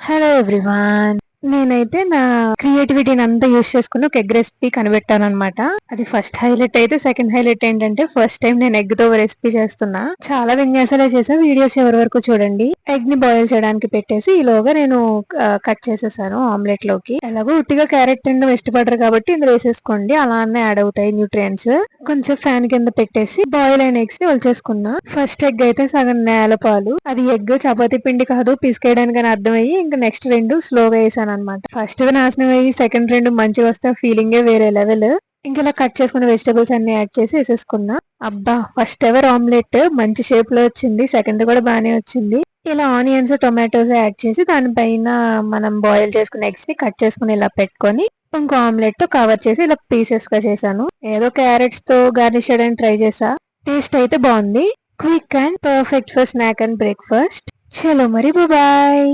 Hello everyone. నేనైతే నా క్రియేటివిటీని అంతా యూస్ చేసుకుని ఒక ఎగ్ రెసిపీ కనిపెట్టాను అనమాట. అది ఫస్ట్ హైలైట్ అయితే, సెకండ్ హైలైట్ ఏంటంటే ఫస్ట్ టైం నేను ఎగ్ తో రెసిపీ చేస్తున్నా. చాలా విన్యాసాలే చేసా, వీడియోస్ ఎవరి వరకు చూడండి. ఎగ్ ని బాయిల్ చేయడానికి పెట్టేసి ఈలోగా నేను కట్ చేసేసాను ఆమ్లెట్ లోకి. ఎలాగో ఉట్టిగా క్యారెట్ తినడం ఇష్టపడరు కాబట్టి ఇందులో వేసేసుకోండి, అలానే యాడ్ అవుతాయి న్యూట్రియంట్స్. కొంచెం ఫ్యాన్ కింద పెట్టేసి బాయిల్ అయిన ఎగ్స్ ని ఒలిచేసుకున్నా. ఫస్ట్ ఎగ్ అయితే సగం నేలపాలు, అది ఎగ్ చపాతీ పిండి కాదు పిసికేయడానికి అని అర్థమయ్యి ఇంకా నెక్స్ట్ రెండు స్లోగా వేసాను అనమాట. ఫస్ట్ నాశనం అయ్యి సెకండ్ రెండు మంచిగా వస్తే ఫీలింగే వేరే లెవెల్. ఇంక ఇలా కట్ చేసుకున్న వెజిటబుల్స్ అన్ని యాడ్ చేసి వేసేసుకున్నా. అబ్బా, ఫస్ట్ ఎవర్ ఆమ్లెట్ మంచి షేప్ లో వచ్చింది, సెకండ్ కూడా బానే వచ్చింది. ఇలా ఆనియన్స్ టొమాటోస్ యాడ్ చేసి దానిపైన మనం బాయిల్ చేసుకున్న ఎగ్స్ ని కట్ చేసుకుని ఇలా పెట్టుకొని ఇంకో ఆమ్లెట్ తో కవర్ చేసి ఇలా పీసెస్ గా చేశాను. ఏదో క్యారెట్స్ తో గార్నిష్ చేయడానికి ట్రై చేసా. టేస్ట్ అయితే బాగుంది. Quick and perfect for snack and breakfast. చలో మరి, బాయ్.